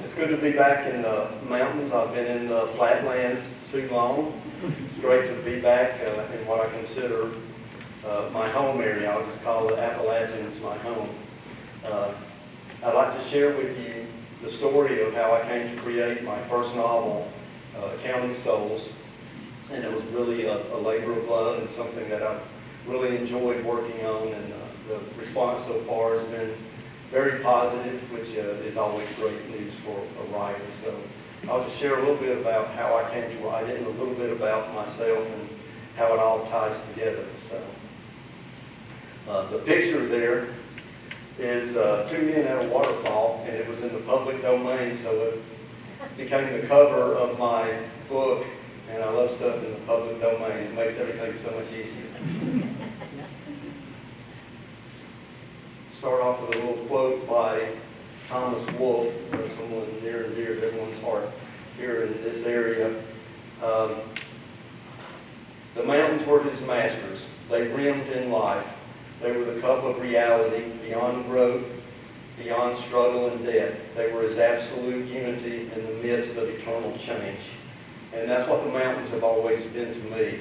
It's good to be back in the mountains. I've been in the flatlands too long. It's great to be back in what I consider my home area. I'll just call the Appalachians my home. I'd like to share with you the story of how I came to create my first novel, Counting Souls. And it was really a labor of love and something that I've really enjoyed working on. And the response so far has been very positive, which is always great news for a writer. So I'll just share a little bit about how I came to write it and a little bit about myself and how it all ties together. So the picture there is two men at a waterfall, and it was in the public domain, so it became the cover of my book, and I love stuff in the public domain. It makes everything so much easier. Start off with a little quote by Thomas Wolfe, someone near and dear to everyone's heart here in this area. The mountains were his masters. They brimmed in life. They were the cup of reality, beyond growth, beyond struggle and death. They were his absolute unity in the midst of eternal change. And that's what the mountains have always been to me.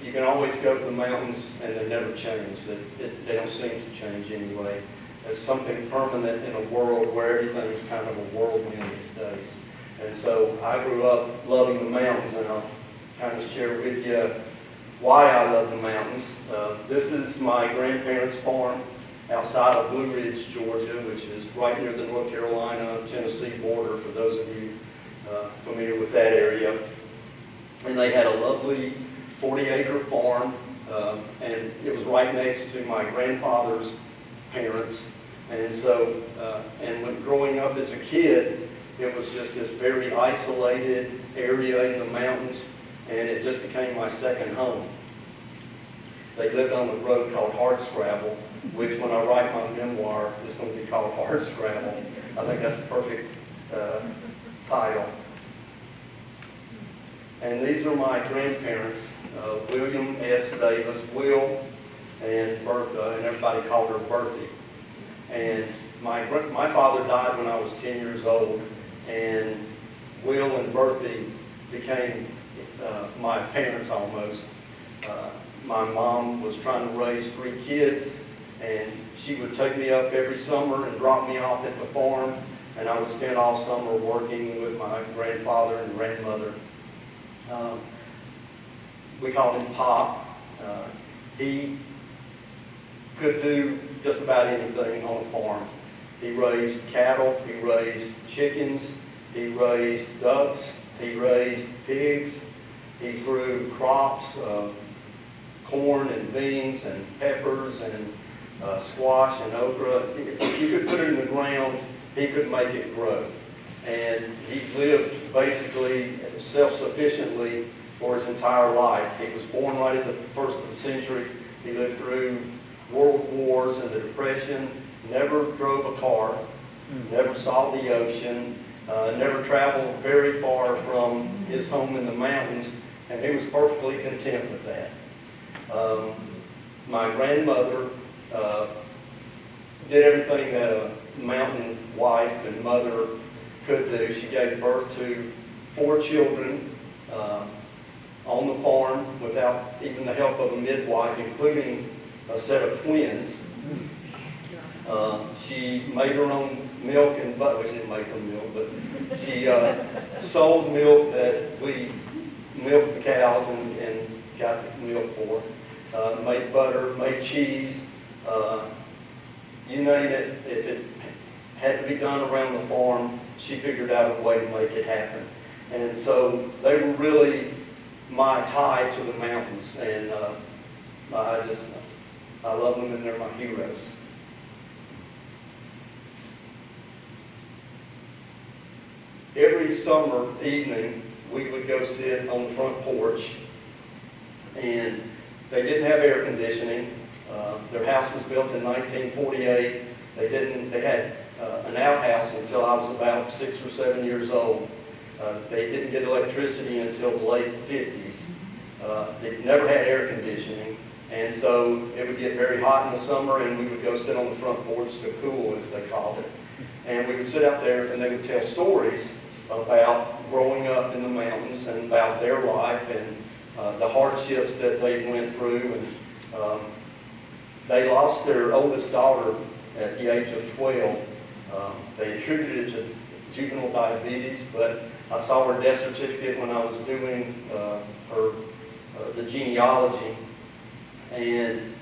You can always go to the mountains and they never change. They don't seem to change anyway. It's something permanent in a world where everything's kind of a whirlwind these days. And so I grew up loving the mountains, and I'll kind of share with you why I love the mountains. This is my grandparents' farm outside of Blue Ridge, Georgia, which is right near the North Carolina-Tennessee border, for those of you familiar with that area. And they had a lovely 40-acre farm, and it was right next to my grandfather's parents. And so, and when growing up as a kid, it was just this very isolated area in the mountains, and it just became my second home. They lived on a road called Hardscrabble, which when I write my memoir is going to be called Hardscrabble. I think that's a perfect title. And these are my grandparents, William S. Davis, Will, and Bertha, and everybody called her Berthy. And my father died when I was 10 years old, and Will and Berthy became my parents almost. My mom was trying to raise 3 kids, and she would take me up every summer and drop me off at the farm, and I would spend all summer working with my grandfather and grandmother. We called him Pop. He could do just about anything on a farm. He raised cattle, he raised chickens, he raised ducks, he raised pigs, he grew crops, corn and beans and peppers and squash and okra. If you could put it in the ground, he could make it grow. And he lived basically self-sufficiently for his entire life. He was born right at the first of the century. He lived through world wars and the Depression, never drove a car, never saw the ocean, never traveled very far from his home in the mountains, and he was perfectly content with that. My grandmother did everything that a mountain wife and mother could do. She gave birth to 4 children on the farm without even the help of a midwife, including a set of twins. She made her own milk and butter. Well, she didn't make her milk, but she sold milk that we milked the cows and got the milk for. Made butter, made cheese, you name it. If it had to be done around the farm, she figured out a way to make it happen. And so they were really my tie to the mountains, and I love them, and they're my heroes. Every summer evening, we would go sit on the front porch, and they didn't have air conditioning. Their house was built in 1948. They had an outhouse until I was about 6 or 7 years old. They didn't get electricity until the late 50s. They never had air conditioning, and so it would get very hot in the summer, and we would go sit on the front porch to cool, as they called it. And we would sit out there and they would tell stories about growing up in the mountains and about their life and the hardships that they went through. And they lost their oldest daughter at the age of 12. They attributed it to juvenile diabetes, but I saw her death certificate when I was doing the genealogy, and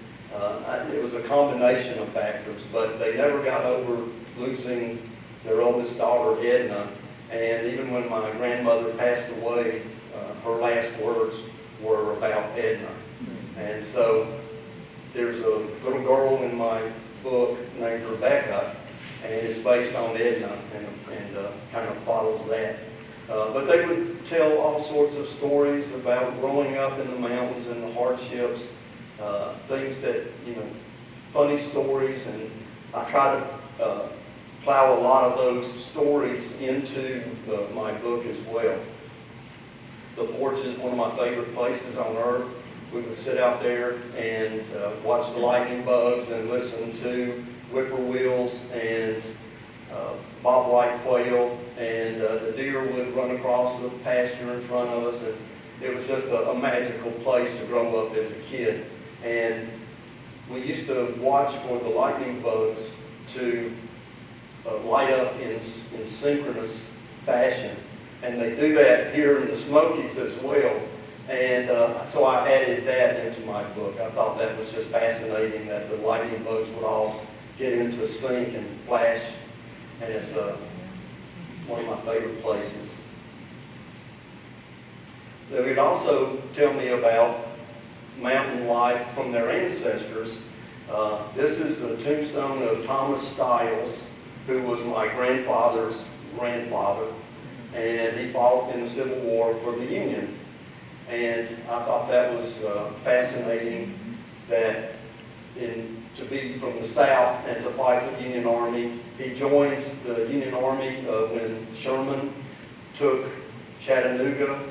it was a combination of factors, but they never got over losing their oldest daughter, Edna. And even when my grandmother passed away, her last words were about Edna. And so there's a little girl in my book named Rebecca, and it's based on Edna and kind of follows that. But they would tell all sorts of stories about growing up in the mountains and the hardships, things that, funny stories, and I try to plow a lot of those stories into my book as well. The porch is one of my favorite places on earth. We would sit out there and watch the lightning bugs and listen to whippoorwills and bobwhite quail, and the deer would run across the pasture in front of us, and it was just a magical place to grow up as a kid. And we used to watch for the lightning bugs to light up in synchronous fashion, and they do that here in the Smokies as well. And so I added that into my book. I thought that was just fascinating that the lightning bugs would all get into sync and flash, and it's one of my favorite places. They would also tell me about mountain life from their ancestors. This is the tombstone of Thomas Stiles, who was my grandfather's grandfather, and he fought in the Civil War for the Union. And I thought that was fascinating, that to be from the South and to fight for the Union Army. He joined the Union Army when Sherman took Chattanooga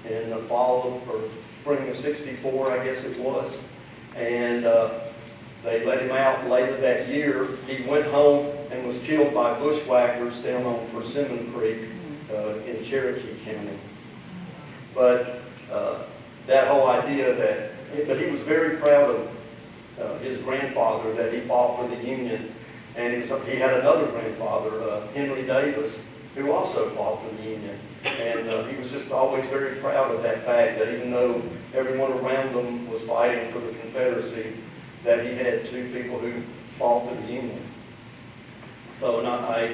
in the fall of, or spring of '64, I guess it was. And they let him out later that year. He went home and was killed by bushwhackers down on Persimmon Creek in Cherokee County. But that whole idea but he was very proud of his grandfather, that he fought for the Union. And he had another grandfather, Henry Davis, who also fought for the Union. And he was just always very proud of that fact, that even though everyone around him was fighting for the Confederacy, that he had two people who fought for the Union. So I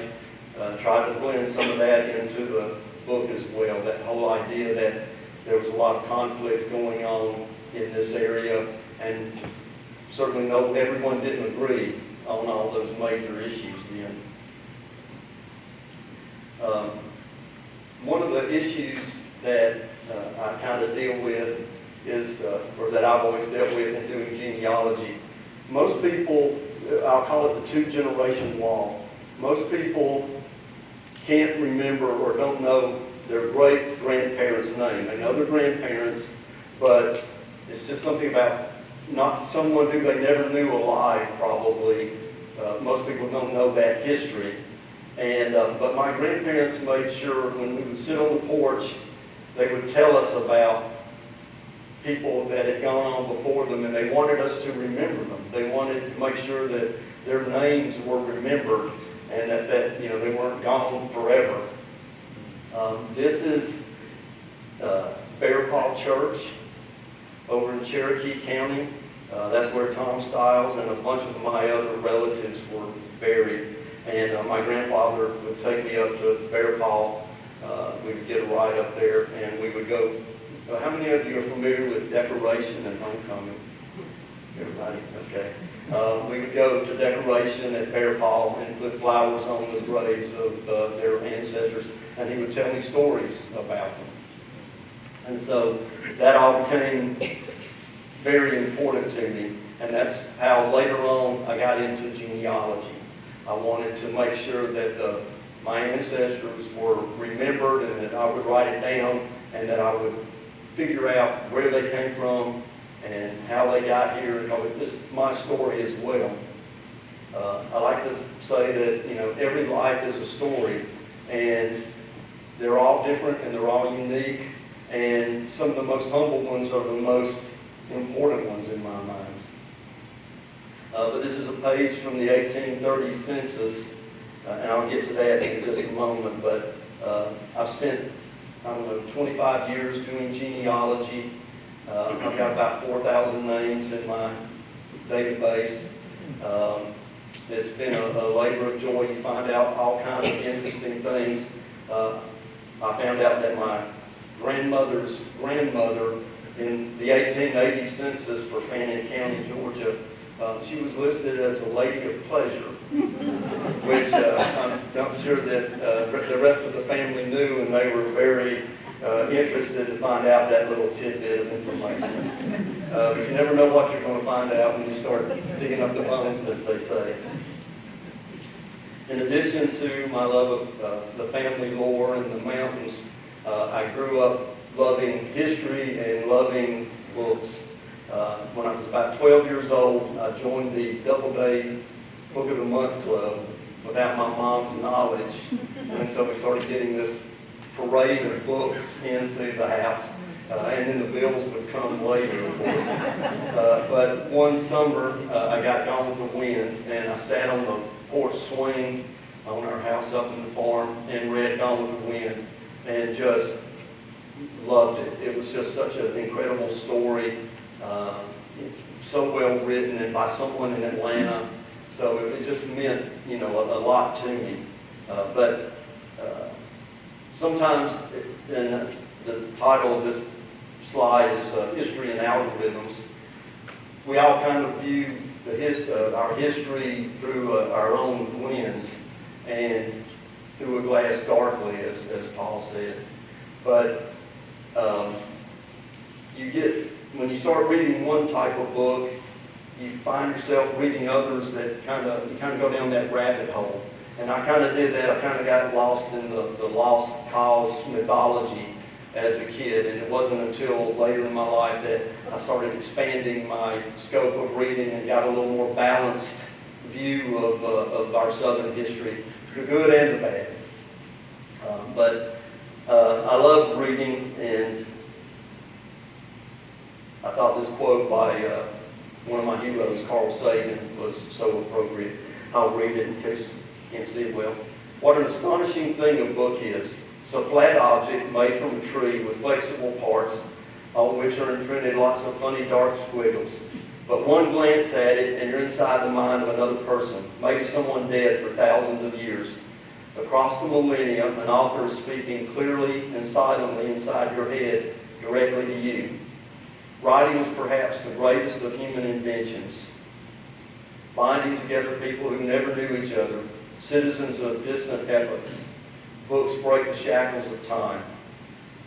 tried to blend some of that into the book as well, that whole idea that there was a lot of conflict going on in this area, and certainly everyone didn't agree on all those major issues then. One of the issues that I kind of deal with is, or that I've always dealt with in doing genealogy, most people, I'll call it the two-generation wall. Most people can't remember or don't know their great-grandparents' name. They know their grandparents, but it's just something about not someone who they never knew alive, probably. Most people don't know that history. And but my grandparents made sure when we would sit on the porch, they would tell us about people that had gone on before them, and they wanted us to remember them. They wanted to make sure that their names were remembered, and that they weren't gone forever. This is Bear Paw Church over in Cherokee County. That's where Tom Stiles and a bunch of my other relatives were buried. And my grandfather would take me up to Bear Paw. We would get a ride up there, and we would go. How many of you are familiar with Decoration and Homecoming? Everybody? Okay. We would go to Decoration at Bear Paw and put flowers on the graves of their ancestors, and he would tell me stories about them. And so that all became very important to me, and that's how later on I got into genealogy. I wanted to make sure that my ancestors were remembered, and that I would write it down, and that I would figure out where they came from and how they got here. This is my story as well. I like to say that, you know, every life is a story, and they're all different and they're all unique, and some of the most humble ones are the most important ones in my mind. But this is a page from the 1830 census, and I'll get to that in just a moment, but I've spent, I don't know, 25 years doing genealogy. I've got about 4,000 names in my database. It's been a labor of joy. You find out all kinds of interesting things. I found out that my grandmother's grandmother in the 1880 census for Fannin County, Georgia, she was listed as a lady of pleasure, which I'm not sure that the rest of the family knew, and they were very interested to find out that little tidbit of information. But you never know what you're going to find out when you start digging up the bones, as they say. In addition to my love of the family lore and the mountains, I grew up loving history and loving books. When I was about 12 years old, I joined the Doubleday Book of the Month Club without my mom's knowledge. And so we started getting this parade of books into the house. And then the bills would come later, of course. But one summer, I got Gone with the Wind, and I sat on the porch swing on our house up in the farm and read Gone with the Wind, and just loved it. It was just such an incredible story. So well written, and by someone in Atlanta, so it just meant, you know, a lot to me. But sometimes, and the title of this slide is History and Algorithms. We all kind of view our history through our own lens and through a glass darkly, as Paul said. But when you start reading one type of book, you find yourself reading others that you kind of go down that rabbit hole. And I kind of did that. I kind of got lost in the lost cause mythology as a kid, and it wasn't until later in my life that I started expanding my scope of reading and got a little more balanced view of our Southern history, the good and the bad. But I love reading, and I thought this quote by one of my heroes, Carl Sagan, was so appropriate. I'll read it in case you can't see it well. What an astonishing thing a book is. It's a flat object made from a tree with flexible parts, on which are imprinted lots of funny dark squiggles. But one glance at it and you're inside the mind of another person, maybe someone dead for thousands of years. Across the millennia, an author is speaking clearly and silently inside your head, directly to you. Writing is perhaps the greatest of human inventions, binding together people who never knew each other, citizens of distant epochs. Books break the shackles of time.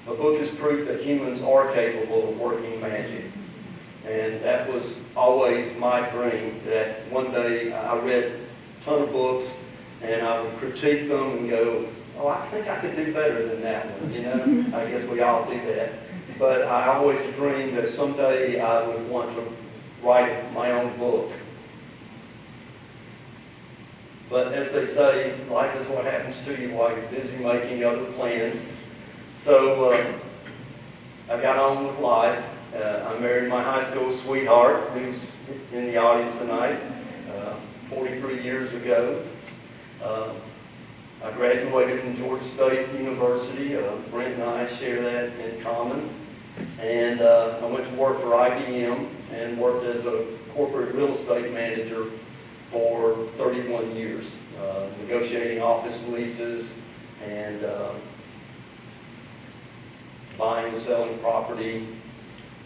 A book is proof that humans are capable of working magic. And that was always my dream, that one day I read a ton of books and I would critique them and go, oh, I think I could do better than that one, you know? I guess we all do that. But I always dreamed that someday I would want to write my own book. But as they say, life is what happens to you while you're busy making other plans. So I got on with life. I married my high school sweetheart, who's in the audience tonight, 43 years ago. I graduated from Georgia State University. Brent and I share that in common. And I went to work for IBM and worked as a corporate real estate manager for 31 years, negotiating office leases and buying and selling property,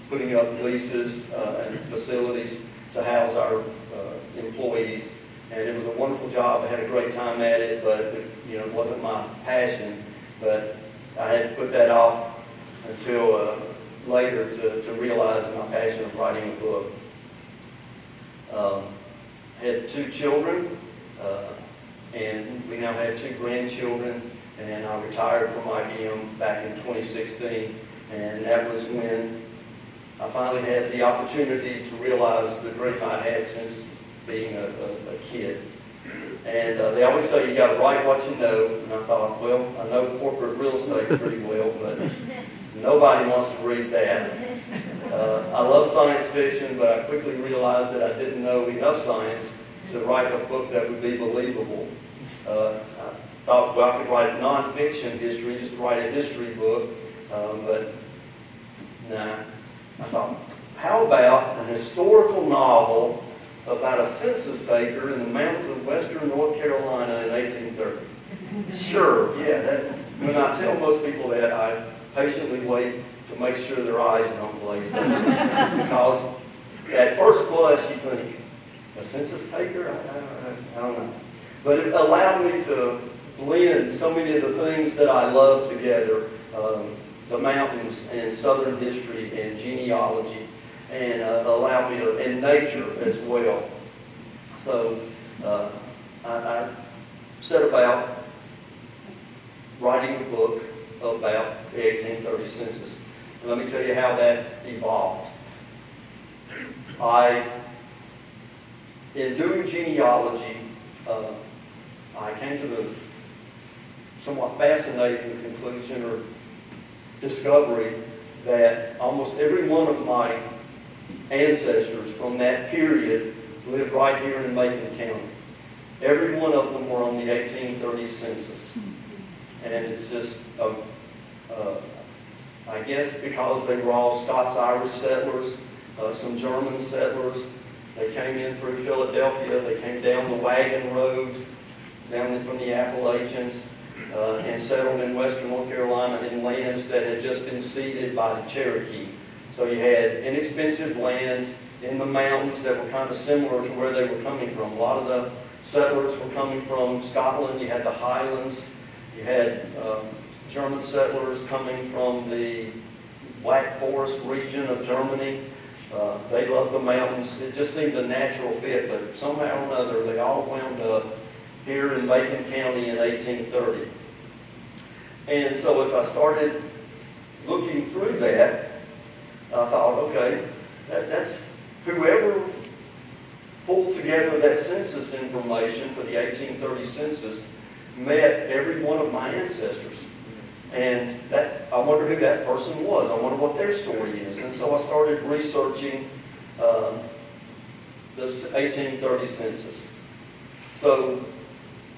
putting up leases and facilities to house our employees. And it was a wonderful job. I had a great time at it, but it wasn't my passion. But I had to put that off until later to realize my passion of writing a book. I had 2 children, and we now have 2 grandchildren, and I retired from IBM back in 2016, and that was when I finally had the opportunity to realize the dream I had since being a kid. And they always say you got to write what you know. And I thought, well, I know corporate real estate pretty well, but nobody wants to read that. I love science fiction, but I quickly realized that I didn't know enough science to write a book that would be believable. I thought, well, I could write nonfiction history, just write a history book, but nah. I thought, how about an historical novel about a census taker in the mountains of western North Carolina in 1830? Sure, yeah. When I tell most people that, I patiently wait to make sure their eyes don't glaze over. Because at first blush you think, a census taker? I don't know. But it allowed me to blend so many of the things that I love together, the mountains and southern history and genealogy, and allowed me to, and nature as well. So I set about writing a book about the 1830 census. And let me tell you how that evolved. In doing genealogy, I came to the somewhat fascinating conclusion or discovery that almost every one of my ancestors from that period lived right here in Macon County. Every one of them were on the 1830 census. And it's just, I guess because they were all Scots-Irish settlers, some German settlers. They came in through Philadelphia. They came down the wagon road, down from the Appalachians, and settled in western North Carolina in lands that had just been ceded by the Cherokee. So you had inexpensive land in the mountains that were kind of similar to where they were coming from. A lot of the settlers were coming from Scotland. You had the Highlands. You had German settlers coming from the Black Forest region of Germany. They loved the mountains. It just seemed a natural fit, but somehow or another they all wound up here in Macon County in 1830. And so as I started looking through that, I thought, okay, that's whoever pulled together that census information for the 1830 census met every one of my ancestors. And I wonder who that person was. I wonder what their story is. And so I started researching the 1830 census. So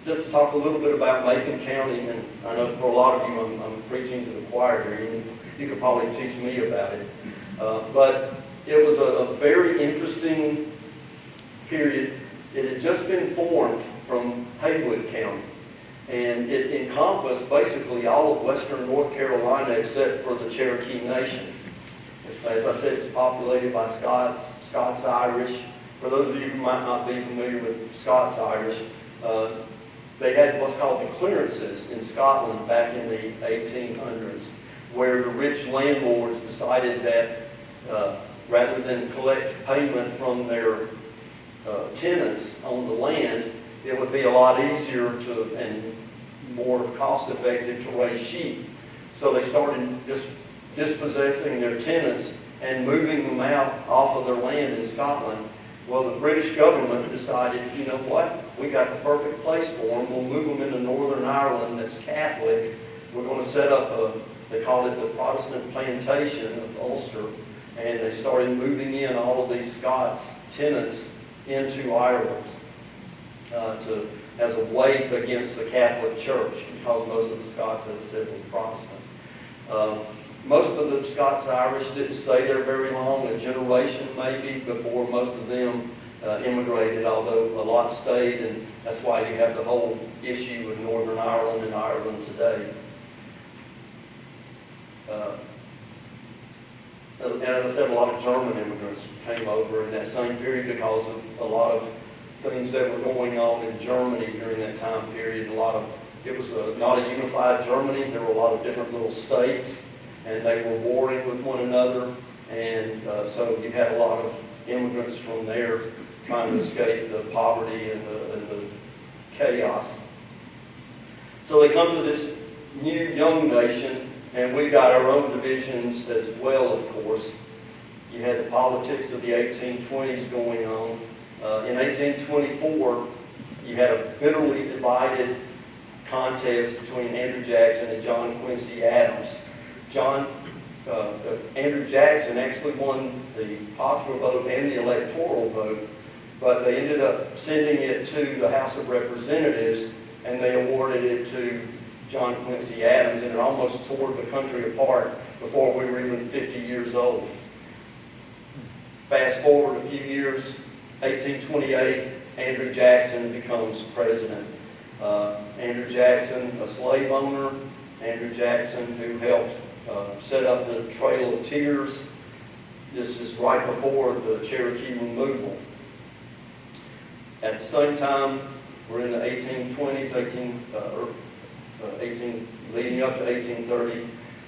just to talk a little bit about Macon County, and I know for a lot of you I'm preaching to the choir here, and you could probably teach me about it. But it was a very interesting period. It had just been formed from Haywood County. And it encompassed basically all of western North Carolina except for the Cherokee Nation. As I said, it's populated by Scots-Irish. For those of you who might not be familiar with Scots-Irish, they had what's called the clearances in Scotland back in the 1800s, where the rich landlords decided that rather than collect payment from their tenants on the land, it would be a lot easier and more cost-effective to raise sheep. So they started just dispossessing their tenants and moving them out off of their land in Scotland. Well, the British government decided, you know what, we got the perfect place for them. We'll move them into Northern Ireland that's Catholic. We're going to set up they call it the Protestant Plantation of Ulster. And they started moving in all of these Scots tenants into Ireland. As a weight against the Catholic Church, because most of the Scots, as I said, were Protestant. Most of the Scots-Irish didn't stay there very long, a generation maybe, before most of them immigrated, although a lot stayed, and that's why you have the whole issue with Northern Ireland and Ireland today. And as I said, a lot of German immigrants came over in that same period because of a lot of things that were going on in Germany during that time period. It was not a unified Germany. There were a lot of different little states, and they were warring with one another. And so you had a lot of immigrants from there trying to escape the poverty and the chaos. So they come to this new young nation, and we got our own divisions as well, of course. You had the politics of the 1820s going on. In 1824, you had a bitterly divided contest between Andrew Jackson and John Quincy Adams. Andrew Jackson actually won the popular vote and the electoral vote, but they ended up sending it to the House of Representatives, and they awarded it to John Quincy Adams, and it almost tore the country apart before we were even 50 years old. Fast forward a few years, 1828, Andrew Jackson becomes president. Andrew Jackson, a slave owner, Andrew Jackson, who helped set up the Trail of Tears. This is right before the Cherokee removal. At the same time, we're in the 1820s, leading up to 1830.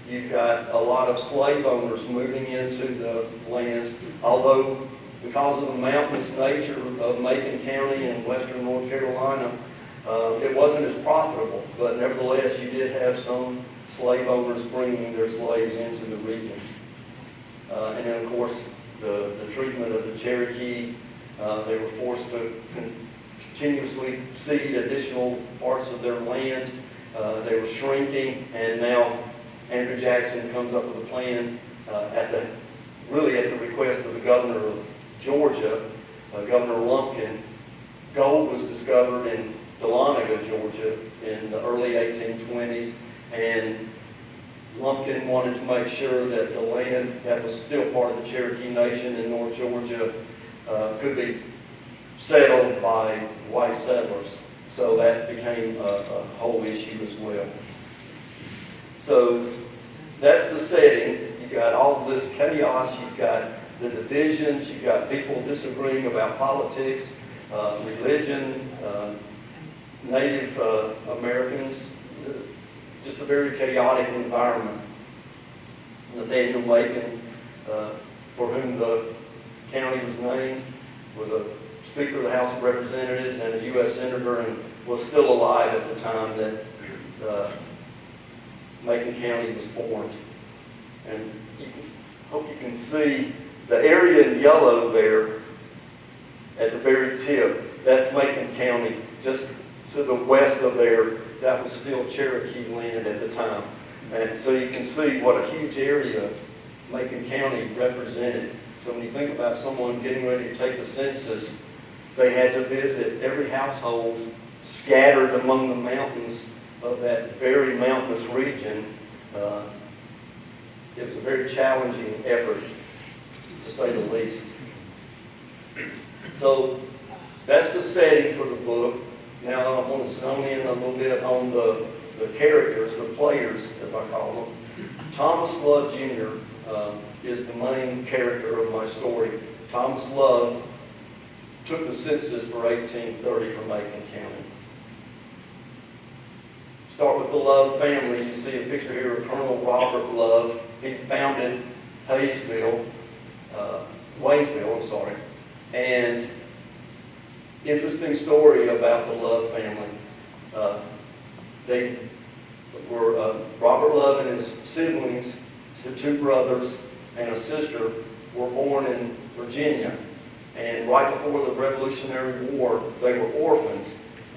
You've got a lot of slave owners moving into the lands, although because of the mountainous nature of Macon County and western North Carolina, it wasn't as profitable, but nevertheless you did have some slave owners bringing their slaves into the region. And then of course the treatment of the Cherokee, they were forced to continuously cede additional parts of their land. They were shrinking, and now Andrew Jackson comes up with a plan really at the request of the governor of Georgia, Governor Lumpkin. Gold was discovered in Dahlonega, Georgia in the early 1820s, and Lumpkin wanted to make sure that the land that was still part of the Cherokee Nation in North Georgia could be settled by white settlers. So that became a whole issue as well. So that's the setting. You've got all of this chaos, you've got the divisions, you've got people disagreeing about politics, religion, Native Americans, just a very chaotic environment. Nathaniel Macon, for whom the county was named, was a Speaker of the House of Representatives and a U.S. Senator, and was still alive at the time that Macon County was formed. And hope you can see the area in yellow there at the very tip. That's Macon County. Just to the west of there, that was still Cherokee land at the time. And so you can see what a huge area Macon County represented. So when you think about someone getting ready to take a census, they had to visit every household scattered among the mountains of that very mountainous region. It was a very challenging effort, to say the least. So that's the setting for the book. Now I want to zone in a little bit on the characters, the players, as I call them. Thomas Love Jr. Is the main character of my story. Thomas Love took the census for 1830 for Macon County. Start with the Love family. You see a picture here of Colonel Robert Love. He founded Waynesville, and interesting story about the Love family. They were Robert Love and his siblings, the two brothers and a sister, were born in Virginia. And right before the Revolutionary War, they were orphans.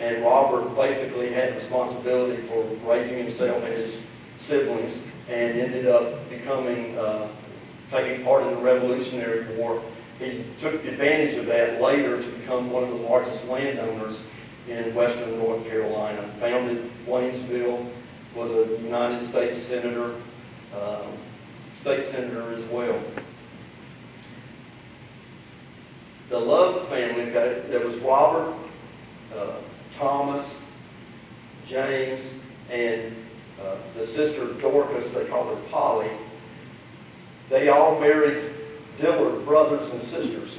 And Robert basically had responsibility for raising himself and his siblings, and ended up taking part in the Revolutionary War. He took advantage of that later to become one of the largest landowners in western North Carolina. Founded Waynesville, was a United States Senator, state senator as well. The Love family, there was Robert, Thomas, James, and the sister Dorcas, they called her Polly. They all married Dillard brothers and sisters.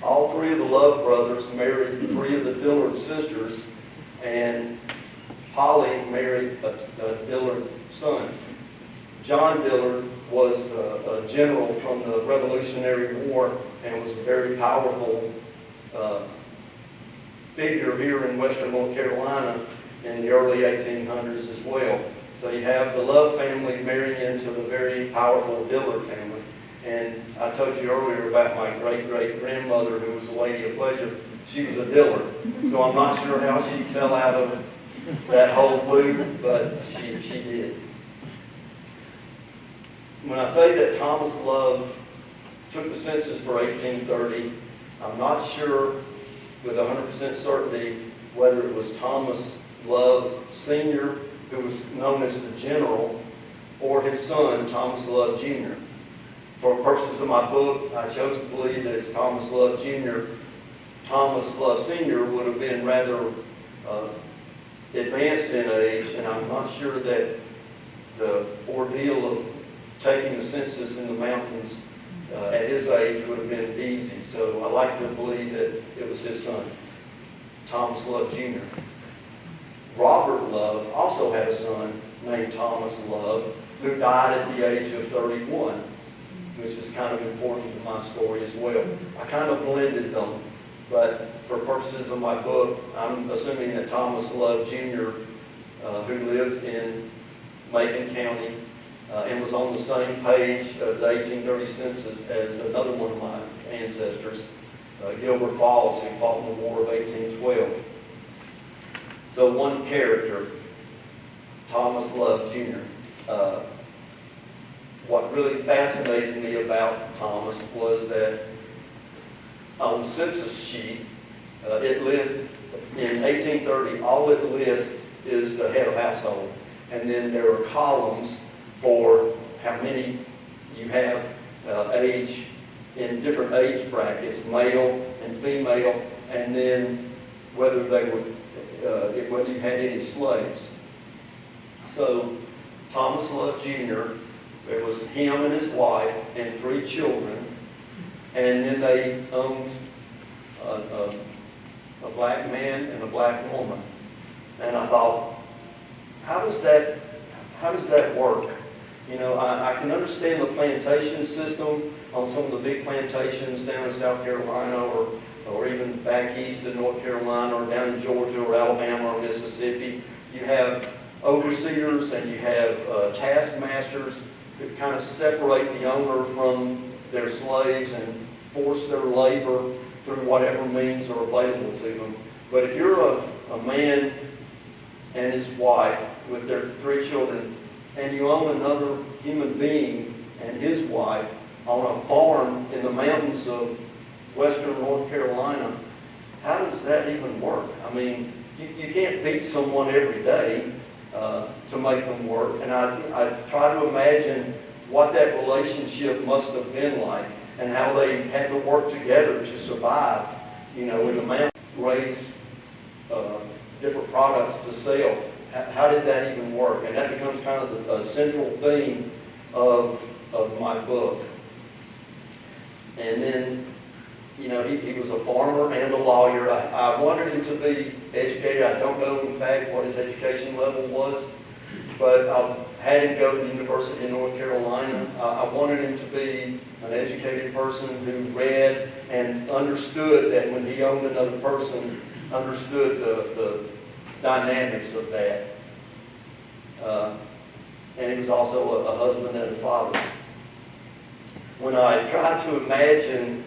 All three of the Love brothers married three of the Dillard sisters, and Polly married a Dillard son. John Dillard was a general from the Revolutionary War and was a very powerful figure here in western North Carolina in the early 1800s as well. So you have the Love family marrying into the very powerful Dillard family. And I told you earlier about my great-great-grandmother who was a lady of pleasure. She was a Dillard, so I'm not sure how she fell out of that whole loop, but she did. When I say that Thomas Love took the census for 1830, I'm not sure with 100% certainty whether it was Thomas Love Sr., who was known as the General, or his son, Thomas Love Jr. For purposes of my book, I chose to believe that it's Thomas Love Jr. Thomas Love Sr. would have been rather advanced in age, and I'm not sure that the ordeal of taking the census in the mountains at his age would have been easy. So I like to believe that it was his son, Thomas Love Jr. Robert Love also had a son named Thomas Love who died at the age of 31, which is kind of important to my story as well. I kind of blended them, but for purposes of my book, I'm assuming that Thomas Love Jr., who lived in Macon County and was on the same page of the 1830 census as another one of my ancestors, Gilbert Falls, who fought in the War of 1812. So one character, Thomas Love Jr. What really fascinated me about Thomas was that on the census sheet, it lists, in 1830, all it lists is the head of household. And then there are columns for how many you have age in different age brackets, male and female, and then whether they were, whether you had any slaves. So Thomas Love Jr., it was him and his wife and 3 children, and then they owned a black man and a black woman. And I thought, how does that work? You know, I can understand the plantation system on some of the big plantations down in South Carolina or even back east in North Carolina or down in Georgia or Alabama or Mississippi. You have overseers and you have taskmasters who kind of separate the owner from their slaves and force their labor through whatever means are available to them. But if you're a man and his wife with their 3 children, and you own another human being and his wife on a farm in the mountains of western North Carolina, how does that even work? I mean, you can't beat someone every day to make them work. And I try to imagine what that relationship must have been like and how they had to work together to survive, you know, in the mountains, raise different products to sell. How did that even work? And that becomes kind of a central theme of my book. And then, you know, he was a farmer and a lawyer. I wanted him to be educated. I don't know, in fact, what his education level was, but I had him go to the University of North Carolina. I wanted him to be an educated person who read and understood that when he owned another person, understood the dynamics of that. And he was also a husband and a father. When I tried to imagine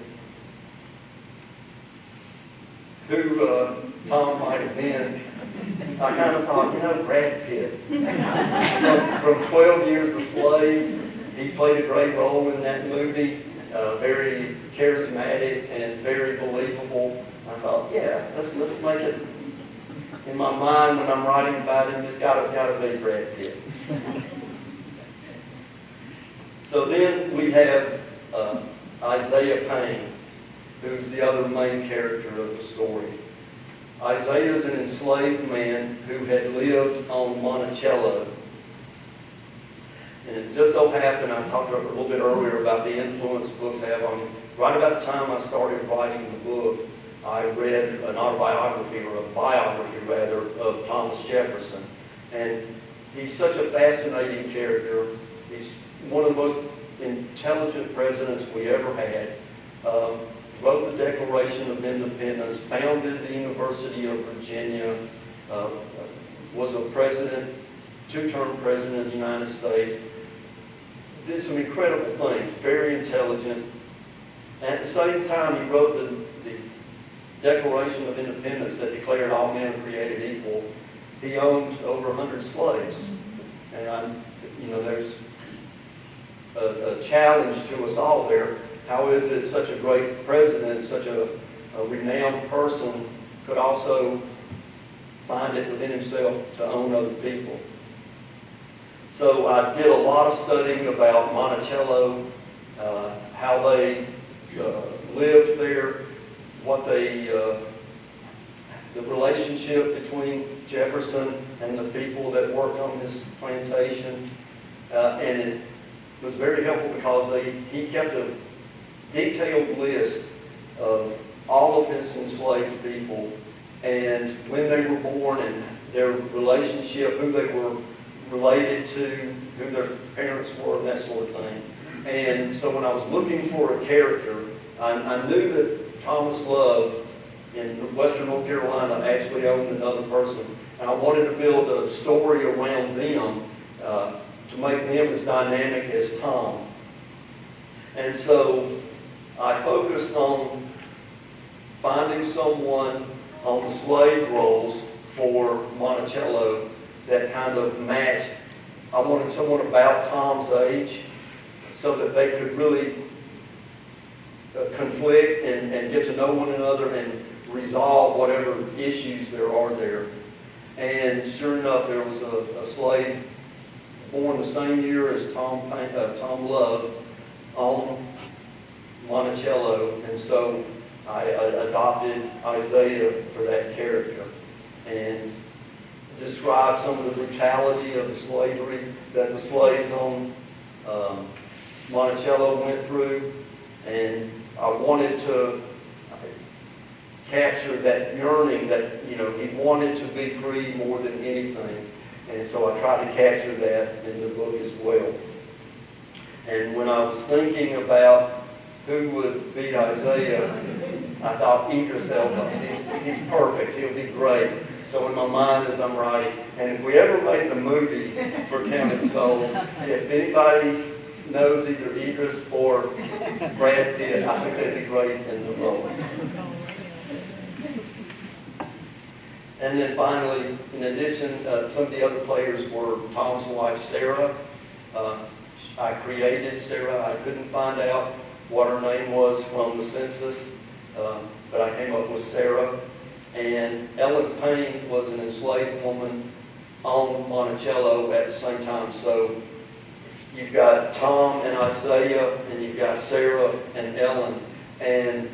who Tom might have been, I kind of thought, you know, Brad Pitt. From 12 Years a Slave, he played a great role in that movie, very charismatic and very believable. I thought, yeah, let's make it. In my mind, when I'm writing about him, it's got to be Brad Pitt. So then we have Isaiah Payne, who's the other main character of the story. Isaiah is an enslaved man who had lived on Monticello. And it just so happened, I talked a little bit earlier about the influence books have on me. Right about the time I started writing the book, I read an autobiography, or a biography rather, of Thomas Jefferson. And he's such a fascinating character. He's one of the most intelligent presidents we ever had. Wrote the Declaration of Independence, founded the University of Virginia, was a president, 2-term president of the United States. did some incredible things, very intelligent. And at the same time, he wrote the Declaration of Independence that declared all men are created equal. He owned over 100 slaves. And there's a challenge to us all there. How is it such a great president, such a renowned person could also find it within himself to own other people? So I did a lot of studying about Monticello, how they lived there, what the relationship between Jefferson and the people that worked on this plantation, and it was very helpful because he kept a detailed list of all of his enslaved people and when they were born and their relationship, who they were related to, who their parents were, and that sort of thing. And so when I was looking for a character, I knew that Thomas Love in Western North Carolina actually owned another person. And I wanted to build a story around them to make them as dynamic as Tom. And so I focused on finding someone on the slave rolls for Monticello that kind of matched. I wanted someone about Tom's age so that they could really conflict and get to know one another and resolve whatever issues there are there. And sure enough, there was a slave born the same year as Tom Love on Monticello, and so I adopted Isaiah for that character and described some of the brutality of the slavery that the slaves on Monticello went through, and I wanted to capture that yearning that, he wanted to be free more than anything. And so I tried to capture that in the book as well. And when I was thinking about who would be Isaiah, I thought Idris Elba. He's perfect. He'll be great. So in my mind as I'm writing, and if we ever made the movie for Counted Souls, if anybody knows either Idris or Brad Pitt, I think they'd be great in the role. And then finally, in addition, some of the other players were Tom's wife, Sarah. I created Sarah. I couldn't find out what her name was from the census, but I came up with Sarah. And Ellen Payne was an enslaved woman on Monticello at the same time. So you've got Tom and Isaiah, and you've got Sarah and Ellen. And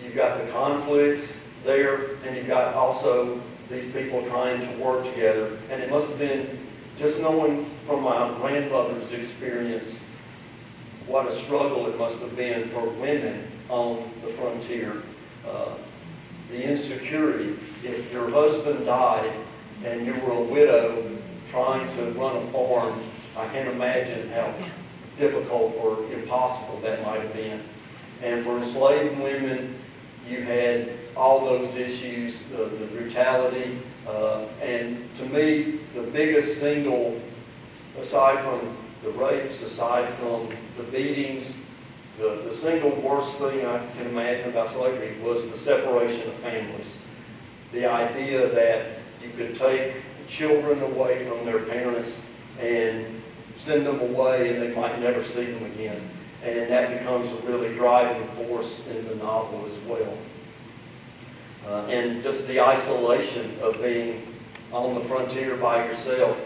you've got the conflicts there, and you've got also these people trying to work together. And it must have been, just knowing from my grandmother's experience, what a struggle it must have been for women on the frontier. The insecurity. If your husband died and you were a widow trying to run a farm, I can't imagine how difficult or impossible that might have been. And for enslaved women, you had all those issues, the brutality, and to me, the biggest single, aside from the rapes, aside from the beatings, the single worst thing I can imagine about slavery was the separation of families. The idea that you could take children away from their parents and send them away and they might never see them again. And that becomes a really driving force in the novel as well. And just the isolation of being on the frontier by yourself,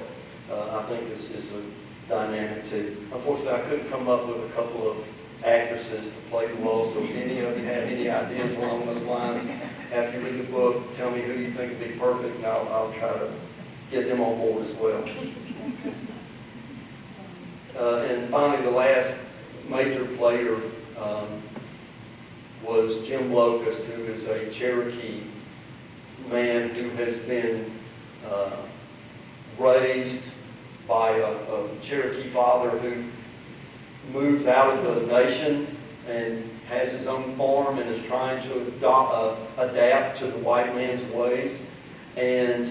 I think is a dynamic too. Unfortunately, I couldn't come up with a couple of actresses to play the role, so if any of you have any ideas along those lines, after you read the book, tell me who you think would be perfect, and I'll try to get them on board as well. And finally, the last major player was Jim Locust, who is a Cherokee man who has been raised by a Cherokee father who moves out of the nation and has his own farm and is trying to adapt to the white man's ways. And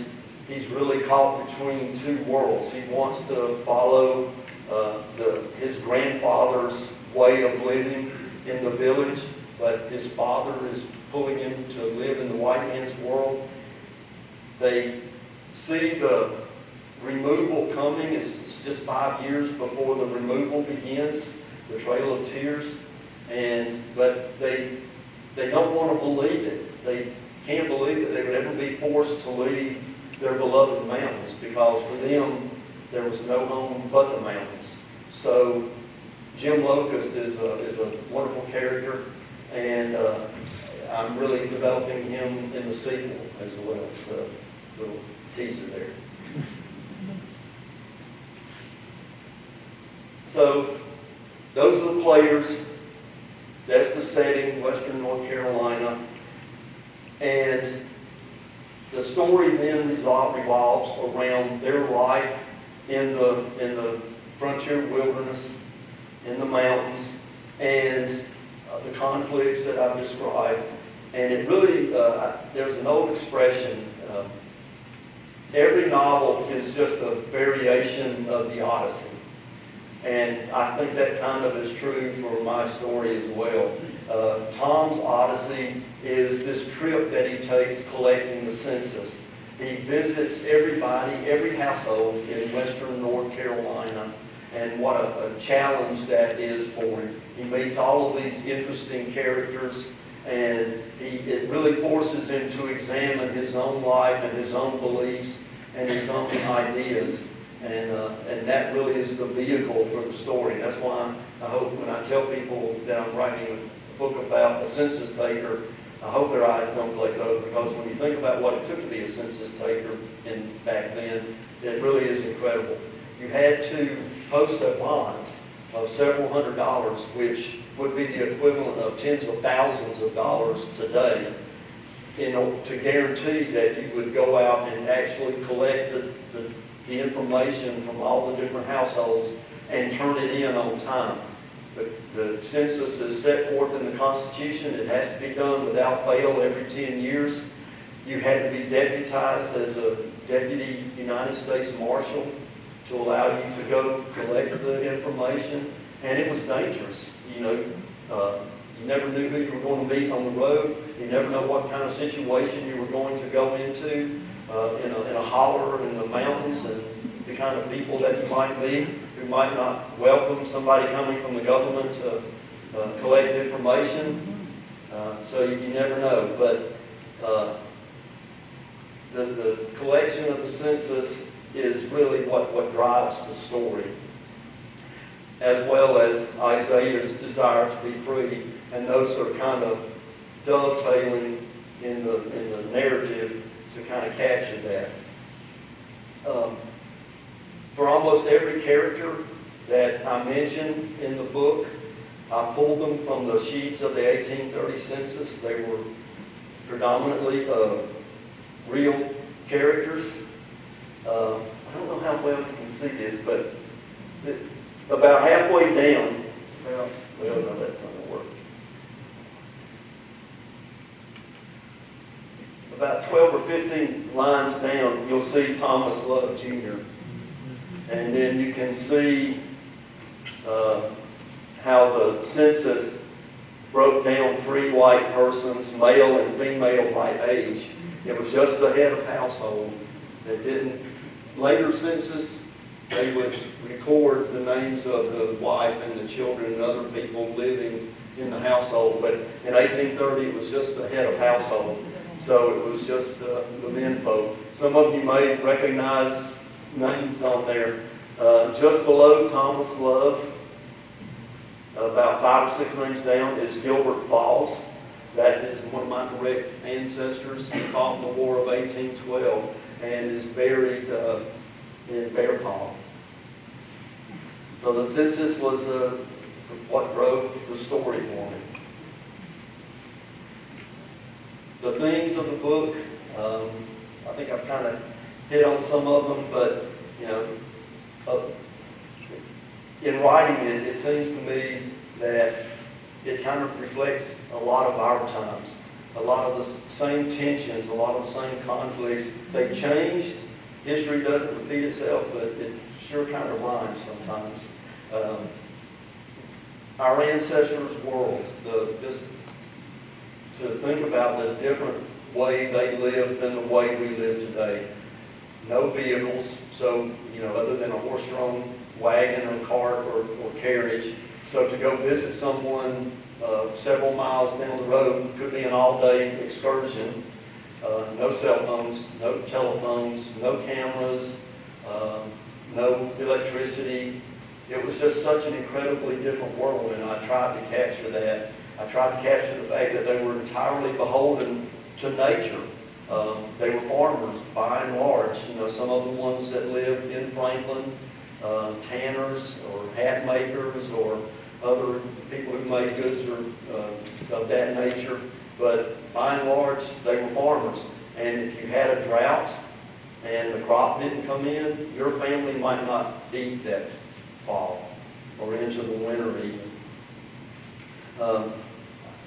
he's really caught between two worlds. He wants to follow his grandfather's way of living in the village, but his father is pulling him to live in the white man's world. They see the removal coming. It's just 5 years before the removal begins, the Trail of Tears, but they don't want to believe it. They can't believe that they would ever be forced to leave their beloved mountains, because for them there was no home but the mountains. So Jim Locust is a wonderful character, and I'm really developing him in the sequel as well. So a little teaser there. So those are the players. That's the setting, Western North Carolina. And the story then revolves around their life in the frontier wilderness, in the mountains, and the conflicts that I've described. And it really, there's an old expression, every novel is just a variation of the Odyssey. And I think that kind of is true for my story as well. Tom's Odyssey is this trip that he takes collecting the census. He visits everybody, every household in Western North Carolina, and what a challenge that is for him. He meets all of these interesting characters, and it really forces him to examine his own life and his own beliefs and his own ideas. And that really is the vehicle for the story. That's why I hope when I tell people that I'm writing a book about a census taker, I hope their eyes don't glaze over, because when you think about what it took to be a census taker back then, it really is incredible. You had to post a bond of several $100s, which would be the equivalent of tens of thousands of dollars today, to guarantee that you would go out and actually collect the information from all the different households and turn it in on time. The census is set forth in the Constitution. It has to be done without fail every 10 years. You had to be deputized as a deputy United States Marshal to allow you to go collect the information. And it was dangerous. You never knew who you were going to meet on the road. You never know what kind of situation you were going to go into in a holler in the mountains, and the kind of people that you might meet who might not welcome somebody coming from the government to collect information. So you never know. But the collection of the census is really what drives the story, as well as Isaiah's desire to be free. And those are kind of dovetailing in the narrative to kind of capture that. For almost every character that I mentioned in the book, I pulled them from the sheets of the 1830 census. They were predominantly real characters. I don't know how well you can see this, but about halfway down, well, no, that's not going to work. About 12 or 15 lines down, you'll see Thomas Love Jr. And then you can see how the census broke down free white persons, male and female by age. It was just the head of household that didn't. Later census, they would record the names of the wife and the children and other people living in the household. But in 1830, it was just the head of household. So it was just the men folk. Some of you may recognize names on there. Just below Thomas Love, about 5 or 6 names down, is Gilbert Falls. That is one of my direct ancestors. He fought in the War of 1812 and is buried in Bear Paw. So the census was what drove the story for me. The themes of the book, I think I've kind of hit on some of them, but in writing it, it seems to me that it kind of reflects a lot of our times. A lot of the same tensions, a lot of the same conflicts. They changed, history doesn't repeat itself, but it sure kind of rhymes sometimes. Our ancestors' world, just to think about the different way they lived than the way we live today. No vehicles, so, other than a horse-drawn wagon or cart or carriage. So to go visit someone several miles down the road could be an all-day excursion. No cell phones, no telephones, no cameras, no electricity. It was just such an incredibly different world, and I tried to capture that. I tried to capture the fact that they were entirely beholden to nature. They were farmers, by and large. Some of the ones that lived in Franklin, tanners or hat makers or other people who made goods of that nature. But by and large, they were farmers. And if you had a drought and the crop didn't come in, your family might not eat that fall or into the winter even.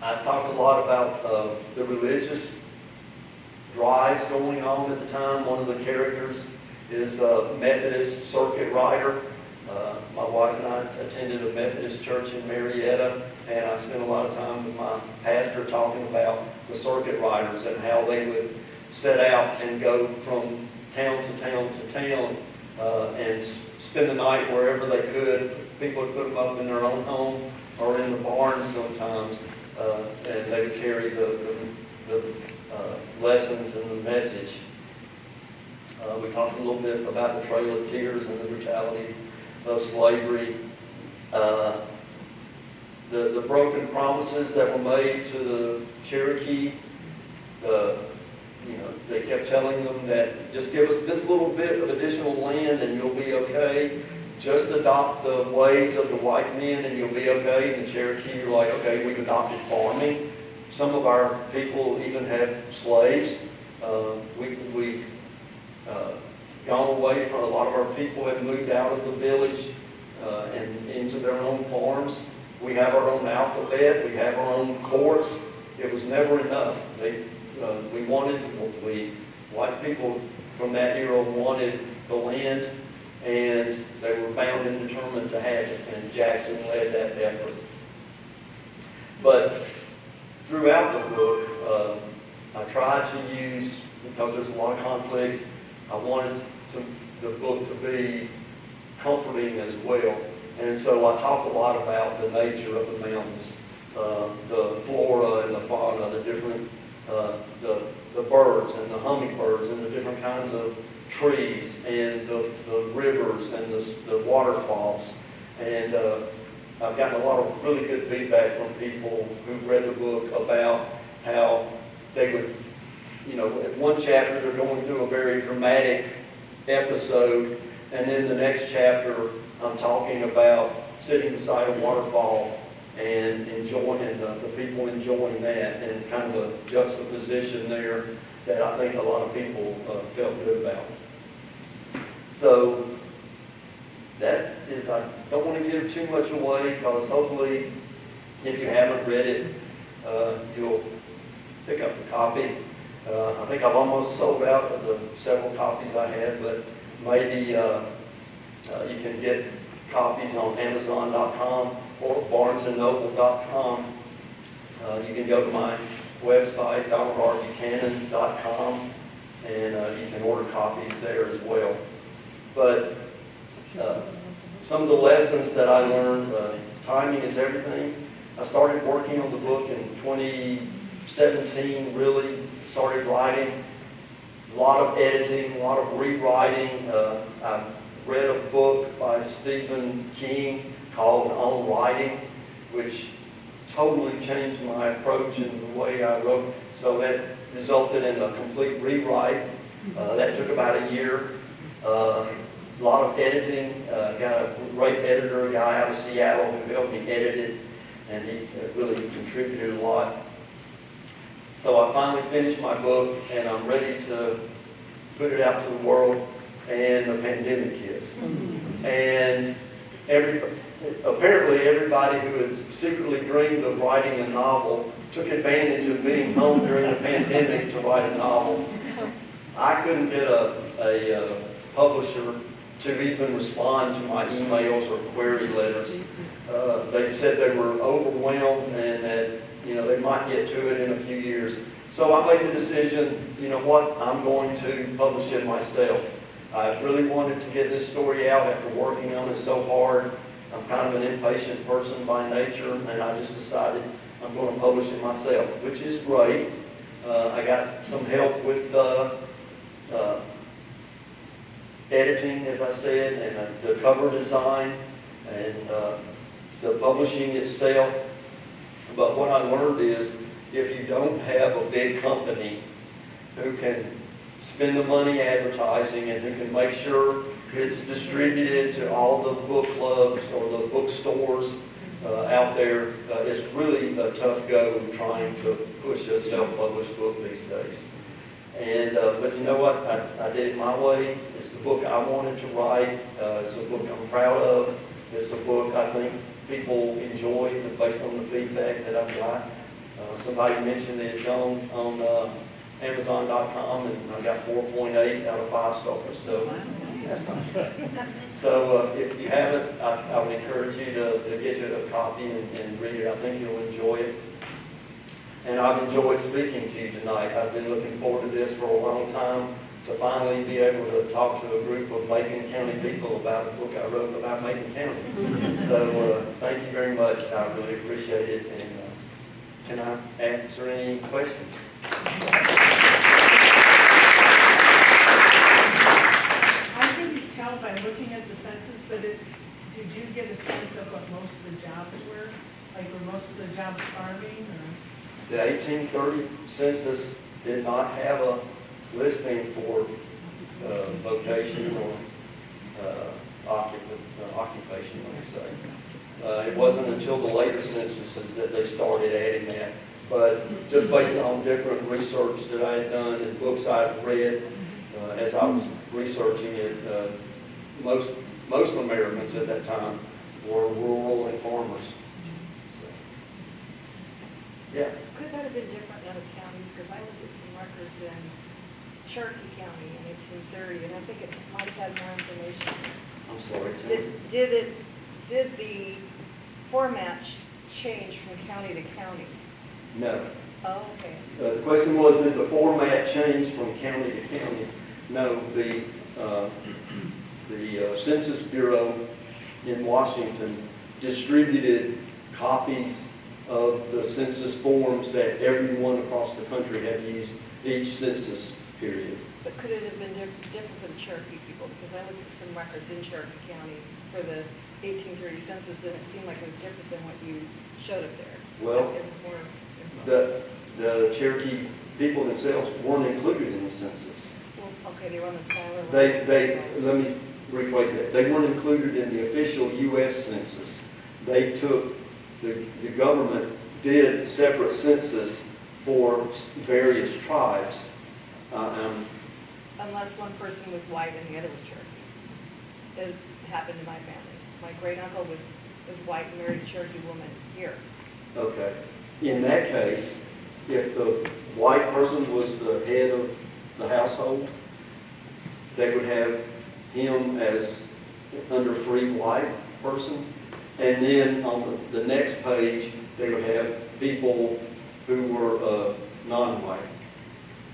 I talked a lot about the religious drives going on at the time. One of the characters is a Methodist circuit rider. My wife and I attended a Methodist church in Marietta, and I spent a lot of time with my pastor talking about the circuit riders and how they would set out and go from town to town to town and spend the night wherever they could. People would put them up in their own home or in the barn sometimes, and they would carry the lessons and the message. We talked a little bit about the Trail of Tears and the brutality of slavery. The broken promises that were made to the Cherokee. They kept telling them that just give us this little bit of additional land and you'll be okay. Just adopt the ways of the white men and you'll be okay. And the Cherokee were like, okay, we've adopted farming. Some of our people even had slaves. We've gone away from, a lot of our people have moved out of the village and into their own farms. We have our own alphabet. We have our own courts. It was never enough. White people from that era wanted the land, and they were bound and determined to have it, and Jackson led that effort. But throughout the book, I tried to use, because there's a lot of conflict, I wanted the book to be comforting as well. And so I talk a lot about the nature of the mountains, the flora and the fauna, the different, the birds and the hummingbirds and the different kinds of trees and the rivers and the waterfalls. And I've gotten a lot of really good feedback from people who read the book about how they would, at one chapter they're going through a very dramatic episode, and then the next chapter I'm talking about sitting beside a waterfall and enjoying the people enjoying that, and kind of a juxtaposition there that I think a lot of people felt good about. So that is, I don't want to give too much away, because hopefully if you haven't read it, you'll pick up a copy. I think I've almost sold out of the several copies I had, but maybe you can get copies on Amazon.com or BarnesandNoble.com. You can go to my website, DrRBuchanan.com, and you can order copies there as well. But some of the lessons that I learned, timing is everything. I started working on the book in 2017, really started writing. A lot of editing, a lot of rewriting. I read a book by Stephen King called On Writing, which totally changed my approach and the way I wrote. So that resulted in a complete rewrite. That took about a year. A lot of editing. Got a great editor, a guy out of Seattle who helped me edit it, and he really contributed a lot. So I finally finished my book, and I'm ready to put it out to the world, and the pandemic hits. And apparently everybody who had secretly dreamed of writing a novel took advantage of being home during the pandemic to write a novel. I couldn't get a publisher to even respond to my emails or query letters. They said they were overwhelmed and that, you know, they might get to it in a few years. So I made the decision, you know what, I'm going to publish it myself. I really wanted to get this story out after working on it so hard. I'm kind of an impatient person by nature, and I just decided I'm going to publish it myself, which is great. I got some help with editing, as I said, and the cover design, and the publishing itself. But what I learned is, if you don't have a big company who can spend the money advertising and who can make sure it's distributed to all the book clubs or the bookstores out there, it's really a tough go trying to push a self-published book these days. And but you know what? I did it my way. It's the book I wanted to write. It's a book I'm proud of. It's a book I think people enjoy based on the feedback that I've got. Somebody mentioned it on Amazon.com, and I got 4.8 out of 5 stars. So that's fine. So if you haven't, I would encourage you to get you a copy and read it. I think you'll enjoy it. And I've enjoyed speaking to you tonight. I've been looking forward to this for a long time, to finally be able to talk to a group of Macon County people about a book I wrote about Macon County. So thank you very much. I really appreciate it. And can I answer any questions? I couldn't tell by looking at the census, but did you get a sense of what most of the jobs were? Like, were most of the jobs farming, or? The 1830 census did not have a listing for vocation or occupation, let me say. It wasn't until the later censuses that they started adding that. But just based on different research that I had done and books I've read, as I was researching it, most Americans at that time were rural and farmers. So, yeah. Could that have been different in other counties? Because I looked at some records in Cherokee County in 1830, and I think it might have had more information. I'm sorry. Did the format change from county to county? No. Oh, okay. The question was, did the format change from county to county? No. The Census Bureau in Washington distributed copies of the census forms that everyone across the country had used each census period. But could it have been different for the Cherokee people? Because I looked at some records in Cherokee County for the 1830 census, and it seemed like it was different than what you showed up there. Well, it was more. The Cherokee people themselves weren't included in the census. Well, okay, they were on the silo. Let me rephrase that. They weren't included in the official U.S. census. They took, the government did separate census for various tribes. Unless one person was white and the other was Cherokee, as happened to my family. My great uncle was white and married a Cherokee woman here. Okay. In that case, if the white person was the head of the household, they would have him as under free white person. And then on the next page, they would have people who were non-white.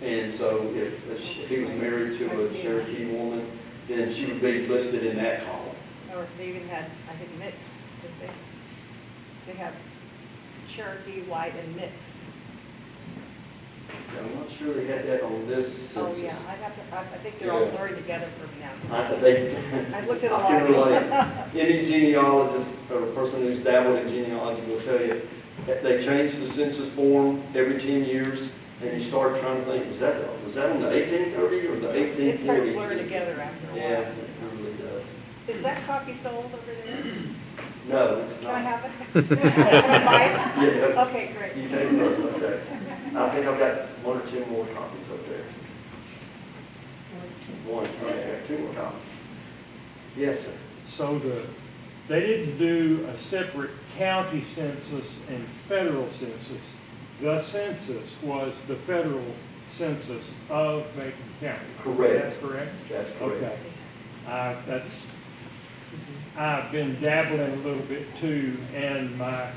And so if he was married to a Cherokee woman, then she would be listed in that column. Or they even had, I think, mixed, didn't they? They have Cherokee, white, and mixed. I'm not sure they had that on this census. Oh, yeah, I'd have to, I think they're all blurred together for me now. I've looked at a lot I of can them. relate. Any genealogist or a person who's dabbled in genealogy will tell you that they change the census form every 10 years, and you start trying to think, was that on the 1830 or the 1840? It starts blurring together after a while. Yeah, it really does. Is that copy sold over there? No, it's Can not. I have it? Can I buy it? Yeah. Okay, great. You take those, okay. I think I've got 1 or 2 more copies up there. One, okay, I got 2 more copies. Yes, sir. So they didn't do a separate county census and federal census. The census was the federal census of Macon County. Correct. That's correct? That's correct. Okay. I've been dabbling a little bit too, and my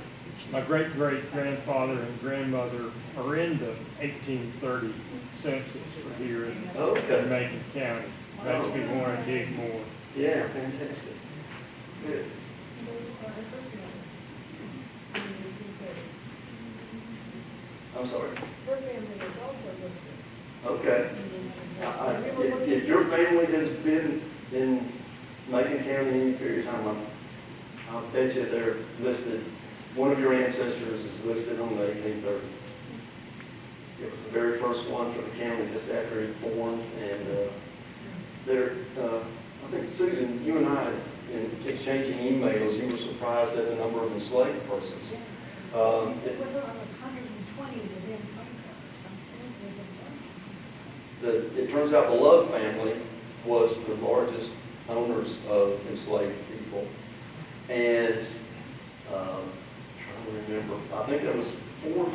great-great-grandfather and grandmother are in the 1830 census for here in Okay. Macon County. Makes me want to dig more. Yeah, fantastic. Good. I'm sorry. Her family is also listed. Okay. If your family has been in Macon County any period of time, I'll bet you they're listed, one of your ancestors is listed on the 1830. It was the very first one for the county just after it formed, and I think, Susan, you and I, in exchanging emails, you were surprised at the number of enslaved persons. It was on 120 within or something. It turns out the Love family was the largest owners of enslaved people. And, trying to remember, I think there was between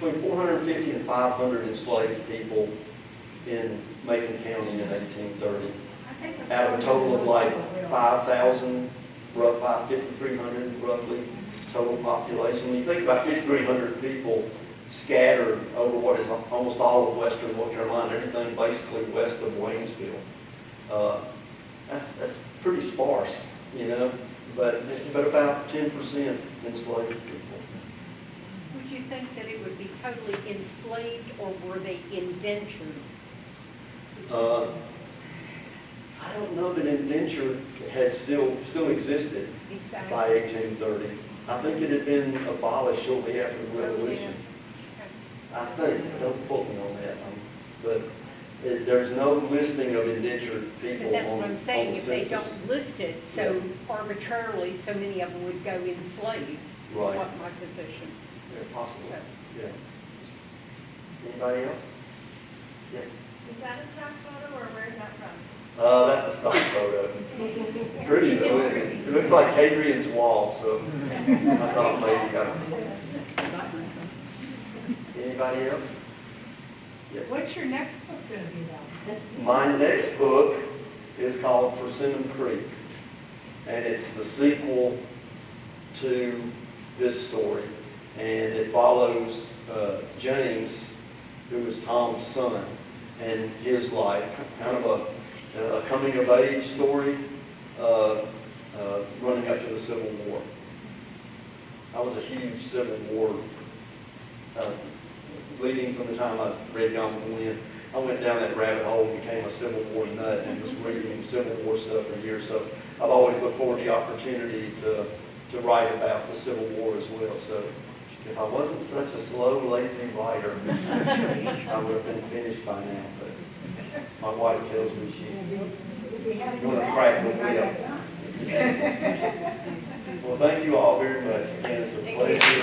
450 and 500 enslaved people in Macon County in 1830. Out of a total of like 5,000, 5,300 roughly, total population. When you think about 5,300 people scattered over what is almost all of western North Carolina, everything basically west of Waynesville. That's pretty sparse, you know, but about 10% enslaved people. Would you think that it would be totally enslaved, or were they indentured? I don't know that indenture had still existed Exactly. by 1830. I think it had been abolished shortly after the Revolution. I think, don't quote me on that, but there's no listing of indentured people But that's on what the I'm saying, if they census. don't list it, so arbitrarily, so many of them would go enslaved, is Right. what my position. Yeah, possible, So, yeah. Anybody else? Yes. Is that a stock photo or where is that from? That's a stock photo. Pretty though. It looks like Hadrian's Wall, so I thought maybe got Anybody else? Yes. What's your next book going to be about? My next book is called Persimmon Creek, and it's the sequel to this story, and it follows James, who is Tom's son, and his life, kind of a coming-of-age story running up to the Civil War. I was a huge Civil War, leading from the time I read Gone with the Wind. I went down that rabbit hole and became a Civil War nut and was reading Civil War stuff for years. So I've always looked forward to the opportunity to write about the Civil War as well. So if I wasn't such a slow, lazy writer, I would have been finished by now. But my wife tells me she's going to crack the whip. Well, thank you all very much. Again, it's a pleasure.